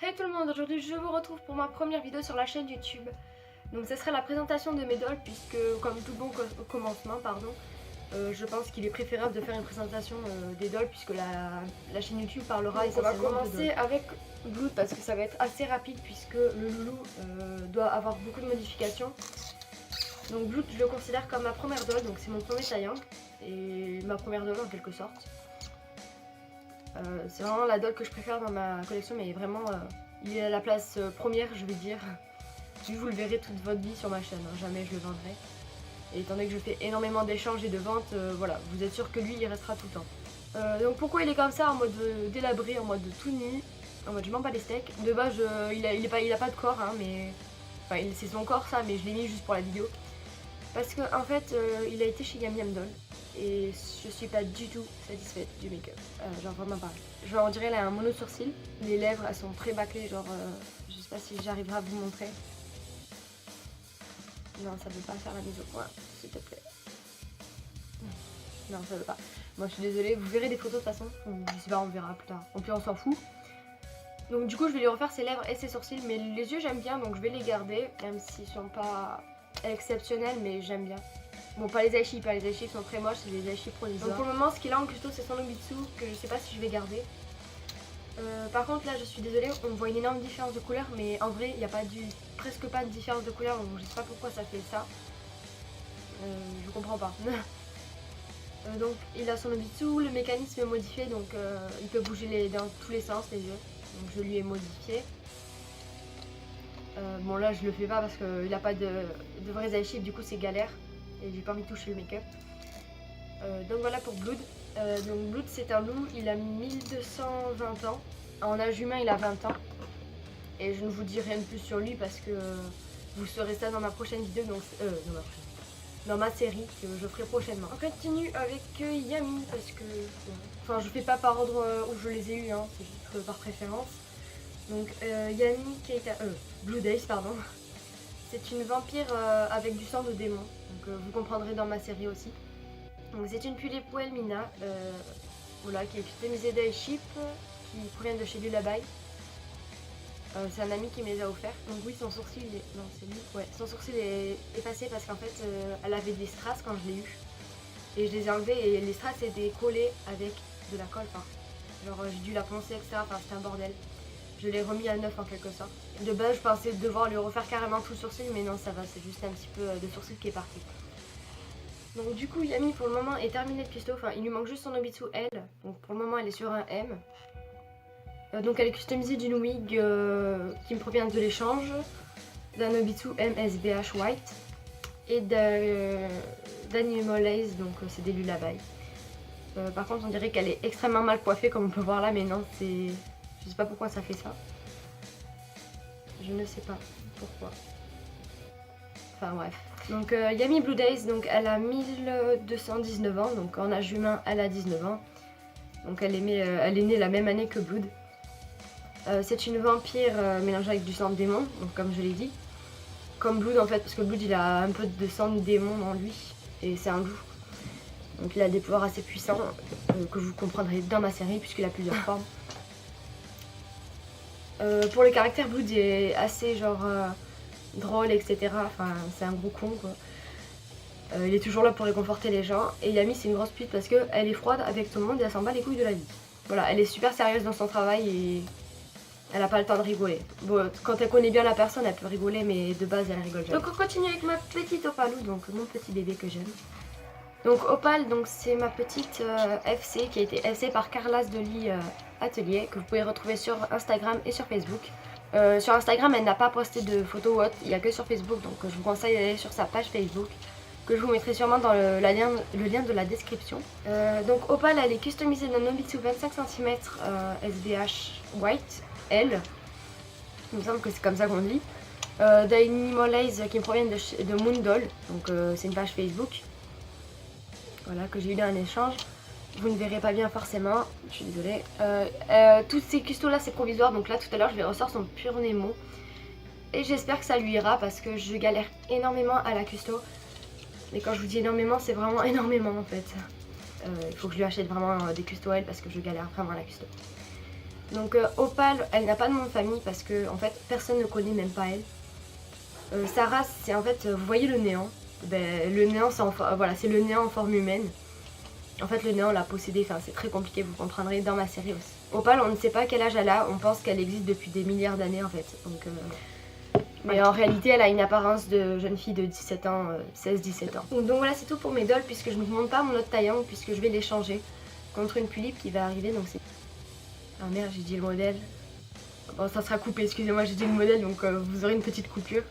Hey tout le monde, aujourd'hui je vous retrouve pour ma première vidéo sur la chaîne YouTube. Donc ça serait la présentation de mes dolls puisque comme tout bon commencement, je pense qu'il est préférable de faire une présentation des dolls puisque la chaîne YouTube parlera essentiellement de dolls. On va commencer avec Blood parce que ça va être assez rapide puisque le loulou doit avoir beaucoup de modifications. Donc Blood je le considère comme ma première doll, donc c'est mon premier taillant et ma première doll en quelque sorte. C'est vraiment la doll que je préfère dans ma collection, mais vraiment il est à la place première, je vais dire. Vous le verrez toute votre vie sur ma chaîne, hein, jamais je le vendrai. Et étant donné que je fais énormément d'échanges et de ventes, voilà, vous êtes sûr que lui il restera tout le temps. Donc pourquoi il est comme ça, en mode délabré, en mode tout nu, en mode je m'en bats les steaks. De base il a pas de corps, hein, mais enfin c'est son corps ça, mais je l'ai mis juste pour la vidéo. Parce que en fait il a été chez Yam Yam Doll. Et je suis pas du tout satisfaite du make-up, genre vraiment pas. Genre on dirait elle a un mono sourcil, les lèvres elles sont très bâclées, genre je sais pas si j'arriverai à vous montrer. Non ça veut pas faire la mise au point, s'il te plaît. Non ça veut pas. Moi je suis désolée, vous verrez des photos de toute façon, je sais pas on verra plus tard, au pire on s'en fout. Donc du coup je vais lui refaire ses lèvres et ses sourcils, mais les yeux j'aime bien donc je vais les garder, même s'ils sont pas exceptionnels mais j'aime bien. Bon pas les aishis sont très moches, c'est des aishis provisoires. Donc pour le moment ce qu'il a en custo c'est son Nobitsu que je sais pas si je vais garder. Par contre là je suis désolée, on voit une énorme différence de couleur, mais en vrai il n'y a presque pas de différence de couleur, donc je sais pas pourquoi ça fait ça. Je comprends pas. Donc il a son Nobitsu, le mécanisme est modifié, donc il peut bouger dans tous les sens les yeux. Donc je lui ai modifié. Bon là je le fais pas parce qu'il a pas de vrais aishis, du coup c'est galère. Et j'ai pas envie de toucher le make-up. Donc voilà pour Blood. Donc Blood c'est un loup, il a 1220 ans. En âge humain il a 20 ans. Et je ne vous dis rien de plus sur lui parce que vous saurez ça dans ma prochaine vidéo, donc dans ma série que je ferai prochainement. On continue avec Yami parce que enfin je fais pas par ordre où je les ai eus, hein, c'est juste par préférence. Donc Yami Keita, Blue Days pardon. C'est une vampire avec du sang de démon, donc vous comprendrez dans ma série aussi. Donc c'est une Pulepo Elmina, voilà, qui est customisée d'Aiship, qui provient de chez Lullaby. C'est un ami qui me les a offerts. Donc oui son sourcil est... non c'est lui, ouais, son sourcil est effacé parce qu'en fait elle avait des strass quand je l'ai eu. Et je les ai enlevés et les strass étaient collés avec de la colle, enfin, genre j'ai dû la poncer etc, enfin c'était un bordel. Je l'ai remis à neuf en quelque sorte. De base, je pensais devoir lui refaire carrément tout le sourcil, mais non, ça va, c'est juste un petit peu de sourcil qui est parti. Donc du coup, Yami pour le moment est terminée de custo, enfin il lui manque juste son Nobitsu L. Donc pour le moment, elle est sur un M. Donc elle est customisée d'une wig qui me provient de l'échange, d'un Nobitsu MSBH White et d'Animalaise, donc c'est des Lullaby. Par contre, on dirait qu'elle est extrêmement mal coiffée, comme on peut voir là, mais non, c'est... Je sais pas pourquoi ça fait ça. Je ne sais pas pourquoi. Enfin bref. Donc Yami Blue Days, donc elle a 1219 ans, donc en âge humain elle a 19 ans. Donc elle est née la même année que Blood. C'est une vampire mélangée avec du sang de démon, donc comme je l'ai dit. Comme Blood en fait, parce que Blood il a un peu de sang de démon en lui, et c'est un loup. Donc il a des pouvoirs assez puissants, que vous comprendrez dans ma série, puisqu'il a plusieurs formes. Pour le caractère, Blood est assez genre drôle, etc. Enfin, c'est un gros con quoi. Il est toujours là pour réconforter les gens. Et Yami, c'est une grosse pute parce qu'elle est froide avec tout le monde et elle s'en bat les couilles de la vie. Voilà, elle est super sérieuse dans son travail et elle a pas le temps de rigoler. Bon, quand elle connaît bien la personne, elle peut rigoler, mais de base, elle rigole jamais. Donc, on continue avec ma petite Opalou, donc mon petit bébé que j'aime. Donc, Opal, donc c'est ma petite FC qui a été FC par Carlas Deli Atelier, que vous pouvez retrouver sur Instagram et sur Facebook. Sur Instagram, elle n'a pas posté de photos ou autre, il n'y a que sur Facebook, donc je vous conseille d'aller sur sa page Facebook, que je vous mettrai sûrement dans le lien de la description. Donc Opal, elle est customisée d'un Nobitsu 25 cm SBH White L, il me semble que c'est comme ça qu'on dit, d'Animalaise qui me provient de Moondoll, donc c'est une page Facebook, voilà, que j'ai eu dans un échange. Vous ne verrez pas bien forcément, je suis désolée. Tous ces custos là c'est provisoire, donc là tout à l'heure je vais ressortir son pur Nemo. Et j'espère que ça lui ira parce que je galère énormément à la custo. Et quand je vous dis énormément, c'est vraiment énormément en fait. Il faut que je lui achète vraiment des custos à elle parce que je galère vraiment à la custo. Donc Opale, elle n'a pas de nom de famille parce que en fait personne ne connaît, même pas elle. Sa race, c'est en fait, vous voyez le néant. Ben, le néant, c'est voilà, c'est le néant en forme humaine. En fait, le néant l'a possédé, enfin c'est très compliqué, vous comprendrez dans ma série aussi. Opale, on ne sait pas quel âge elle a, on pense qu'elle existe depuis des milliards d'années en fait. Donc, mais en réalité, elle a une apparence de jeune fille de 17 ans, 16-17 ans. Donc voilà, c'est tout pour mes dolls, puisque je ne vous montre pas mon autre taillant, puisque je vais l'échanger contre une Pulippe qui va arriver. Donc c'est... Ah merde, j'ai dit le modèle. Bon, ça sera coupé, excusez-moi, j'ai dit le modèle, donc vous aurez une petite coupure.